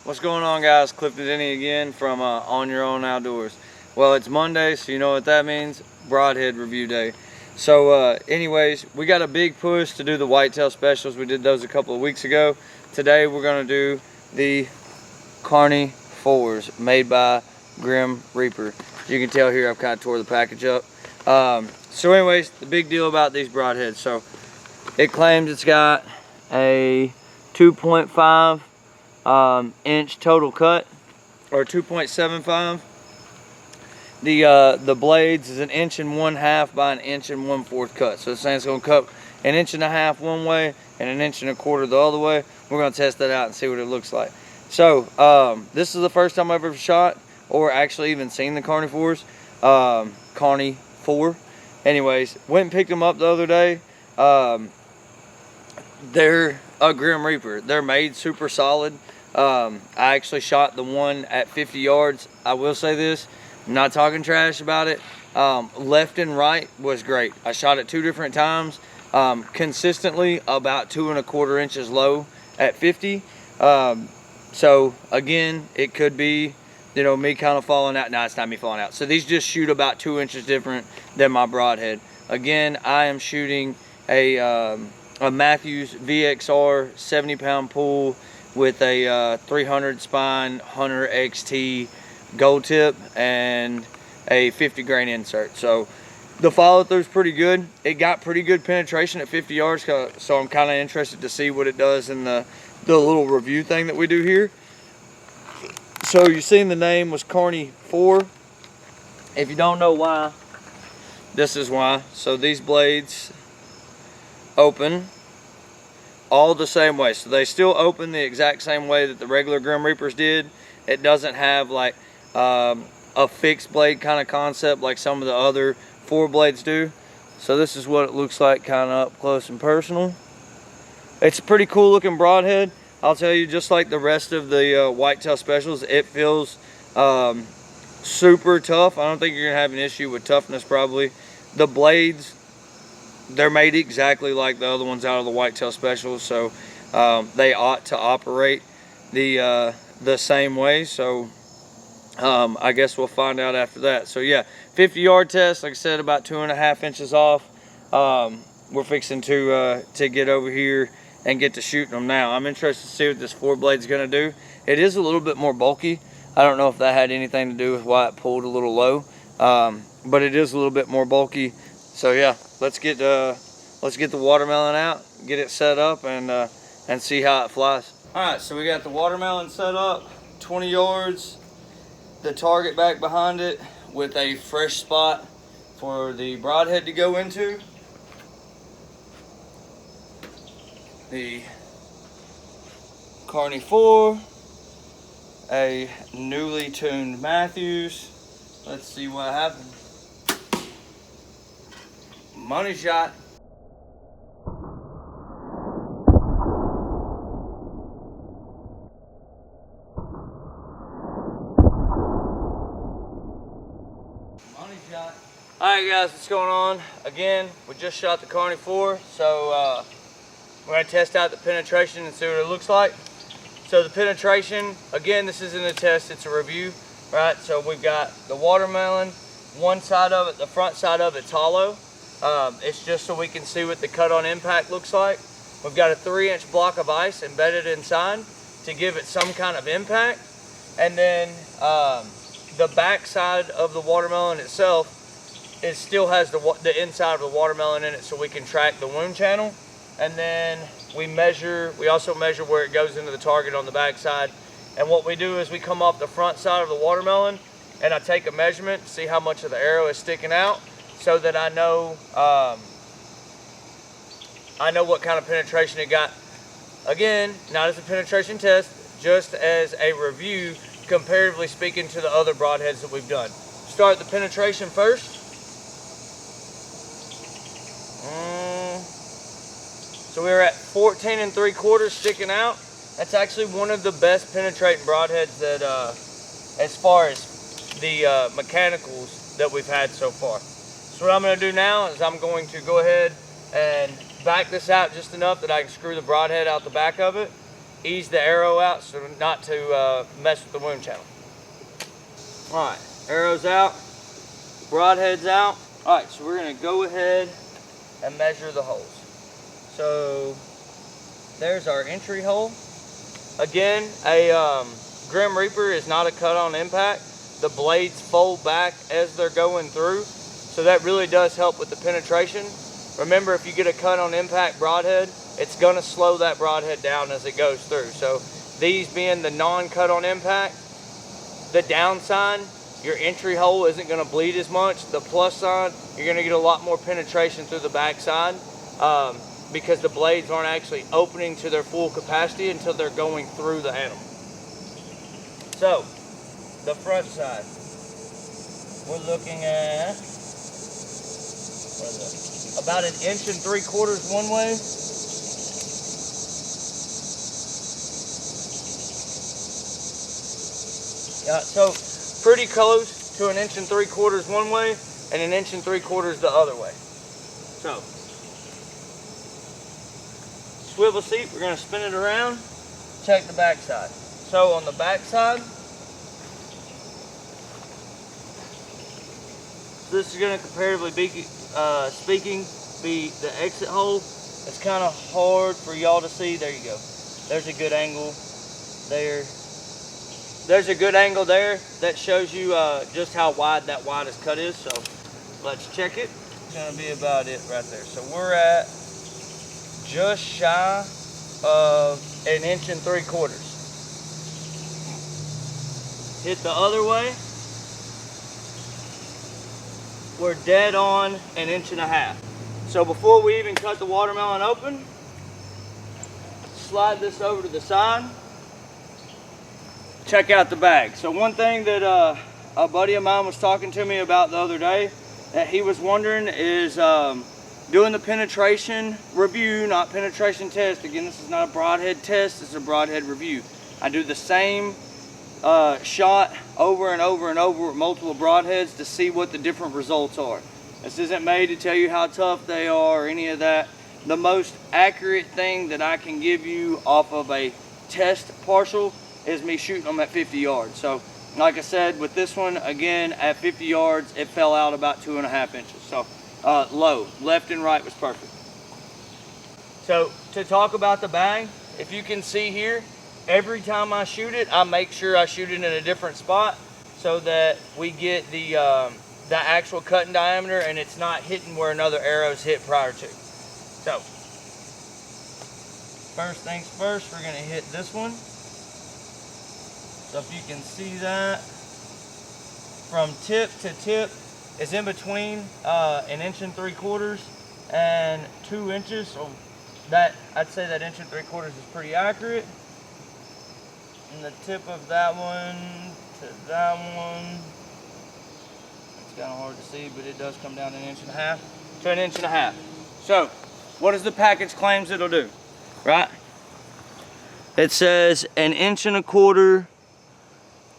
What's going on, guys? Clifton Denny again from On Your Own Outdoors. Well, it's Monday, so you know what that means. Broadhead review day. So anyways, we got a big push to do the whitetail specials. We did those a couple of weeks ago. Today we're going to do the Carni-FOURs made by Grim Reaper. As you can tell here, I've kind of tore the package up. So anyways, the big deal about these broadheads. So it claims it's got a 2.5 inch total cut, or 2.75. The blades is 1.5 inches by 1 1/4 cut. So it's saying it's going to cut 1.5 inches one way and 1 1/4 the other way. We're going to test that out and see what it looks like. So this is the first time I've ever shot or actually even seen the Carni-FOURs. Carni-FOUR. Anyways, went and picked them up the other day. They're a Grim Reaper. They're made super solid. I actually shot the one at 50 yards. I will say this, I'm not talking trash about it. Left and right was great. I shot it 2 different times, consistently about 2 1/4 inches low at 50. So again, it could be, you know, me kind of falling out. No, it's not me falling out. So these just shoot about 2 inches different than my broadhead. Again, I am shooting a Matthews VXR 70-pound pull with a 300 spine Hunter XT gold tip and a 50 grain insert. So the follow through is pretty good. It got pretty good penetration at 50 yards, so I'm kind of interested to see what it does in the little review thing that we do here. So you've seen the name was Carni-FOUR. If you don't know why, this is why. So these blades open all the same way. So they still open the exact same way that the regular Grim Reapers did. It doesn't have like a fixed blade kind of concept like some of the other 4 blades do. So this is what it looks like kind of up close and personal. It's a pretty cool looking broadhead. I'll tell you, just like the rest of the whitetail specials, it feels super tough. I don't think you're gonna have an issue with toughness probably. The blades, they're made exactly like the other ones out of the whitetail specials, so they ought to operate the same way. So I guess we'll find out after that. So yeah, 50 yard test, like I said, about 2.5 inches off. We're fixing to get over here and get to shooting them now. I'm interested to see what this 4 blade's gonna do. It is a little bit more bulky. I don't know if that had anything to do with why it pulled a little low, but it is a little bit more bulky. So yeah, let's get the watermelon out, get it set up, and see how it flies. All right, so we got the watermelon set up, 20 yards, the target back behind it with a fresh spot for the broadhead to go into. The Carni-FOUR, a newly tuned Matthews. Let's see what happens. Money shot. Money shot. Alright guys, what's going on? Again, we just shot the Carni-FOUR, so we're going to test out the penetration and see what it looks like. So the penetration, again, this isn't a test, it's a review, right? So we've got the watermelon, one side of it, the front side of it's hollow. It's just so we can see what the cut on impact looks like. We've got a 3-inch block of ice embedded inside to give it some kind of impact. And then the back side of the watermelon itself, it still has the inside of the watermelon in it, so we can track the wound channel. And then we also measure where it goes into the target on the back side. And what we do is we come off the front side of the watermelon and I take a measurement to see how much of the arrow is sticking out, so that I know what kind of penetration it got. Again, not as a penetration test, just as a review, comparatively speaking to the other broadheads that we've done. Start the penetration first. So we're at 14 3/4 sticking out. That's actually one of the best penetrating broadheads that, as far as the mechanicals that we've had so far. So what I'm going to do now is I'm going to go ahead and back this out just enough that I can screw the broadhead out the back of it. ease the arrow out so not to mess with the wound channel. All right, arrow's out, broadhead's out. All right, so we're gonna go ahead and measure the holes. So there's our entry hole. Again, a Grim Reaper is not a cut on impact. The blades fold back as they're going through, so that really does help with the penetration. Remember, if you get a cut on impact broadhead, it's gonna slow that broadhead down as it goes through. So these being the non-cut on impact, the downside, your entry hole isn't gonna bleed as much. The plus side, you're gonna get a lot more penetration through the backside because the blades aren't actually opening to their full capacity until they're going through the animal. So, the front side, we're looking at about 1 3/4 inches one way. Yeah, so pretty close to 1 3/4 inches one way and 1 3/4 inches the other way. So, swivel seat, we're going to spin it around, check the back side. So on the back side, this is going to comparatively speaking be the exit hole. It's kind of hard for y'all to see. There you go. There's a good angle there. There's a good angle there that shows you just how wide that widest cut is. So let's check it. It's going to be about it right there. So we're at just shy of 1 3/4 inches. Hit the other way. We're dead on 1.5 inches. So before we even cut the watermelon open, slide this over to the side. Check out the bag. So one thing that a buddy of mine was talking to me about the other day that he was wondering is doing the penetration review, not penetration test. Again, this is not a broadhead test, it's a broadhead review. I do the same shot over and over and over with multiple broadheads to see what the different results are. This isn't made to tell you how tough they are or any of that. The most accurate thing that I can give you off of a test partial is me shooting them at 50 yards. So like I said, with this one, again, at 50 yards, it fell out about 2.5 inches. So low, left and right was perfect. So to talk about the bag, if you can see here, every time I shoot it, I make sure I shoot it in a different spot so that we get the actual cutting diameter and it's not hitting where another arrow's hit prior to. So, first things first, we're gonna hit this one. So if you can see that, from tip to tip is in between 1 3/4 inches and 2 inches. So that, I'd say that 1 3/4 inches is pretty accurate. And the tip of that one to that one, it's kind of hard to see, but it does come down 1.5 inches to 1.5 inches. So, what does the package claims it'll do, right? It says 1 1/4 inches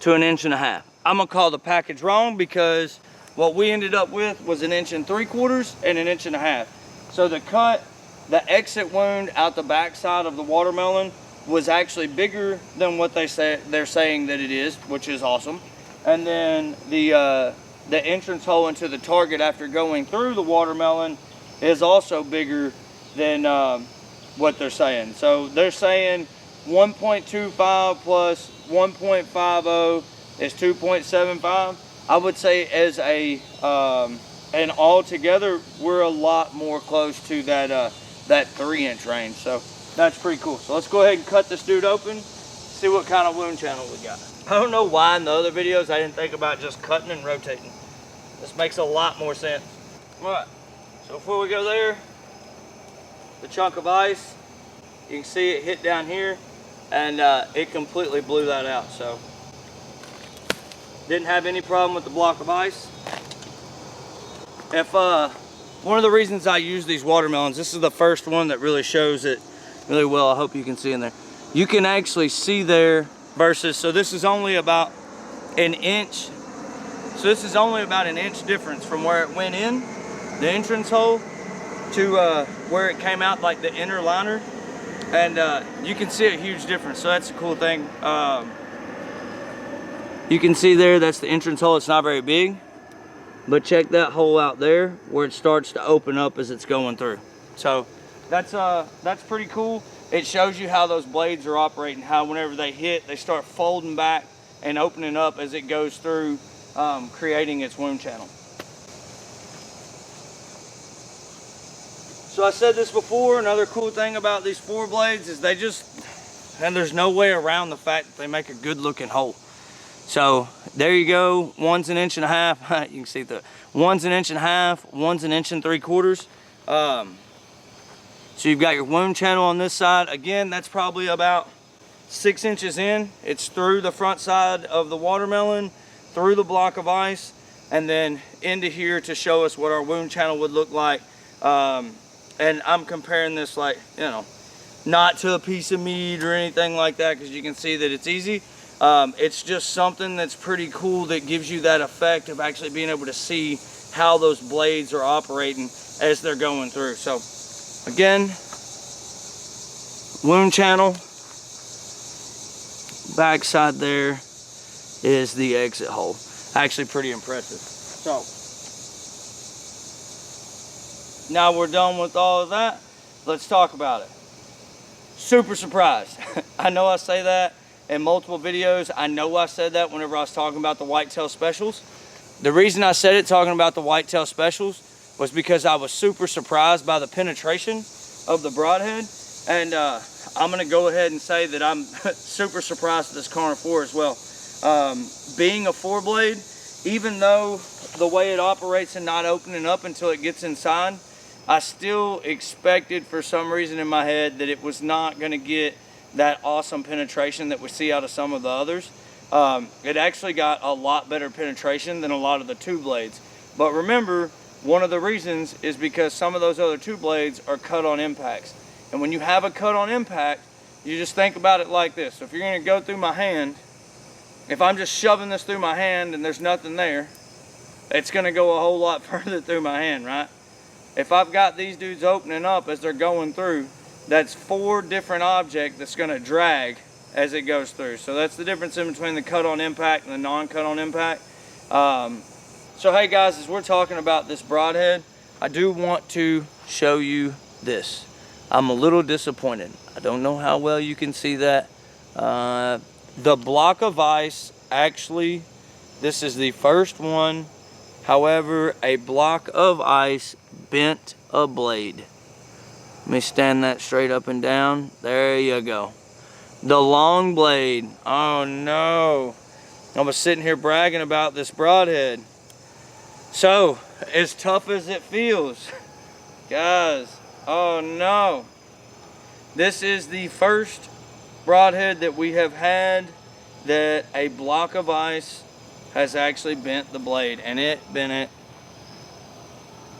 to 1.5 inches. I'm gonna call the package wrong because what we ended up with was 1 3/4 inches and 1.5 inches. So the cut, the exit wound out the backside of the watermelon was actually bigger than what they're saying that it is, which is awesome. And then the entrance hole into the target after going through the watermelon is also bigger than what they're saying. So they're saying 1.25 plus 1.50 is 2.75. I would say as and all together, we're a lot more close to that 3-inch range. So that's pretty cool. So let's go ahead and cut this dude open, see what kind of wound channel we got. I don't know why in the other videos I didn't think about just cutting and rotating. This makes a lot more sense. All right, so before we go there, the chunk of ice, you can see it hit down here and it completely blew that out. So didn't have any problem with the block of ice. If one of the reasons I use these watermelons, this is the first one that really shows it really well. I hope you can see in there. You can actually see there versus, so this is only about 1 inch. So this is only about 1 inch difference from where it went in, the entrance hole, to where it came out like the inner liner. and you can see a huge difference. So that's a cool thing. You can see there, that's the entrance hole. It's not very big, but check that hole out there where it starts to open up as it's going through. So that's pretty cool. It shows you how those blades are operating, how whenever they hit, they start folding back and opening up as it goes through, creating its wound channel. So I said this before, another cool thing about these 4 blades is and there's no way around the fact that they make a good looking hole. So there you go, one's 1.5 inches. You can see one's 1.5 inches, one's 1 3/4 inches. So you've got your wound channel on this side. Again, that's probably about 6 inches in. It's through the front side of the watermelon, through the block of ice, and then into here to show us what our wound channel would look like. And I'm comparing this, like, you know, not to a piece of meat or anything like that, because you can see that it's easy. It's just something that's pretty cool that gives you that effect of actually being able to see how those blades are operating as they're going through. So again, wound channel, back side there is the exit hole. Actually pretty impressive. So now we're done with all of that, let's talk about it. Super surprised. I know I say that in multiple videos. I know I said that whenever I was talking about the whitetail specials. The reason I said it talking about the whitetail specials was because I was super surprised by the penetration of the broadhead. And I'm gonna go ahead and say that I'm super surprised at this Carni-FOUR as well. Being a 4-blade, even though the way it operates and not opening up until it gets inside, I still expected for some reason in my head that it was not gonna get that awesome penetration that we see out of some of the others. It actually got a lot better penetration than a lot of the 2 blades. But remember, one of the reasons is because some of those other 2 blades are cut on impacts. And when you have a cut on impact, you just think about it like this. So if you're gonna go through my hand, if I'm just shoving this through my hand and there's nothing there, it's gonna go a whole lot further through my hand, right? If I've got these dudes opening up as they're going through, that's 4 different objects that's gonna drag as it goes through. So that's the difference in between the cut on impact and the non-cut on impact. So hey guys, as we're talking about this broadhead, I do want to show you this. I'm a little disappointed. I don't know how well you can see that. The block of ice, actually, this is the first one. However, a block of ice bent a blade. Let me stand that straight up and down. There you go. The long blade. Oh no. I was sitting here bragging about this broadhead. So, as tough as it feels, guys, oh no. This is the first broadhead that we have had that a block of ice has actually bent the blade, and it bent it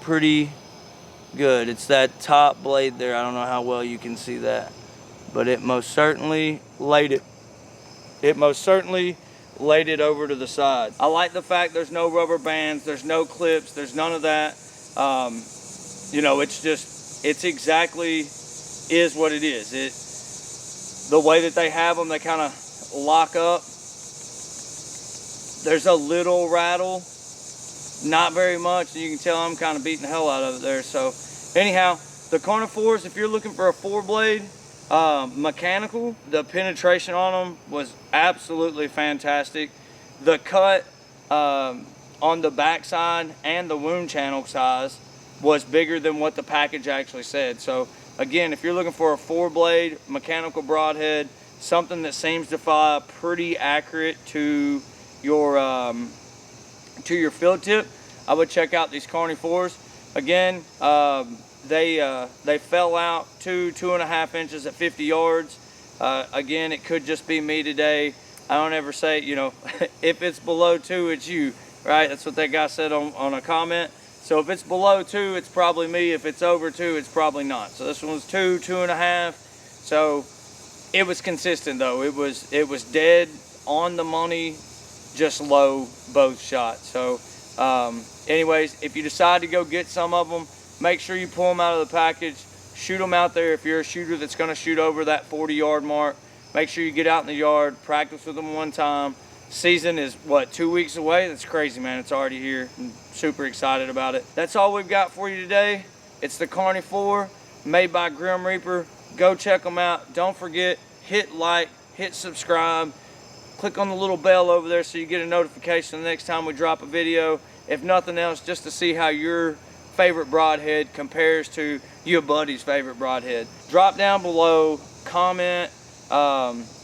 pretty good. It's that top blade there. I don't know how well you can see that, but it most certainly laid it. It most certainly laid it over to the side. I like the fact there's no rubber bands, there's no clips, there's none of that. You know, it's just, it's exactly is what it is. The way that they have them, they kind of lock up. There's a little rattle, not very much. You can tell I'm kind of beating the hell out of it there. So anyhow, the Carni-FOURs, if you're looking for a 4-blade mechanical, the penetration on them was absolutely fantastic. The cut on the backside and the wound channel size was bigger than what the package actually said. So again, if you're looking for a 4-blade mechanical broadhead, something that seems to fly pretty accurate to your field tip, I would check out these Carni-FOURs. Again, they fell out 2.5 inches at 50 yards. Again, it could just be me today. I don't ever say, you know, if it's below 2, it's you, right? That's what that guy said on a comment. So if it's below 2, it's probably me. If it's over 2, it's probably not. So this one was 2, 2.5. So it was consistent though. It was dead on the money, just low both shots. So anyways, if you decide to go get some of them, make sure you pull them out of the package, shoot them out there. If you're a shooter that's going to shoot over that 40-yard mark, make sure you get out in the yard, practice with them one time. Season is, what, 2 weeks away? That's crazy, man. It's already here. I'm super excited about it. That's all we've got for you today. It's the Carni-FOUR, made by Grim Reaper. Go check them out. Don't forget, hit like, hit subscribe. Click on the little bell over there so you get a notification the next time we drop a video. If nothing else, just to see how your favorite broadhead compares to your buddy's favorite broadhead. Drop down below, comment.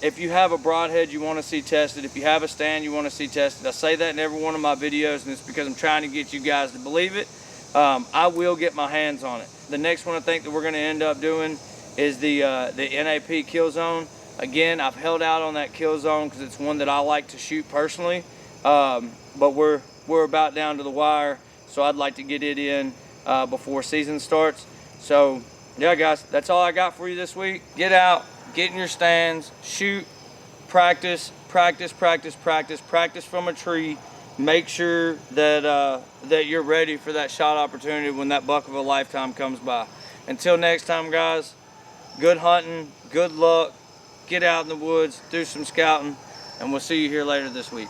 If you have a broadhead you want to see tested, if you have a stand you want to see tested, I say that in every one of my videos, and it's because I'm trying to get you guys to believe it. I will get my hands on it. The next one I think that we're going to end up doing is the NAP kill zone. Again, I've held out on that kill zone because it's one that I like to shoot personally, but we're about down to the wire, so I'd like to get it in before season starts. So yeah, guys, that's all I got for you this week. Get out, get in your stands, shoot, practice, practice, practice, practice, practice from a tree. Make sure that that you're ready for that shot opportunity when that buck of a lifetime comes by. Until next time, guys, good hunting, good luck. Get out in the woods, do some scouting, and we'll see you here later this week.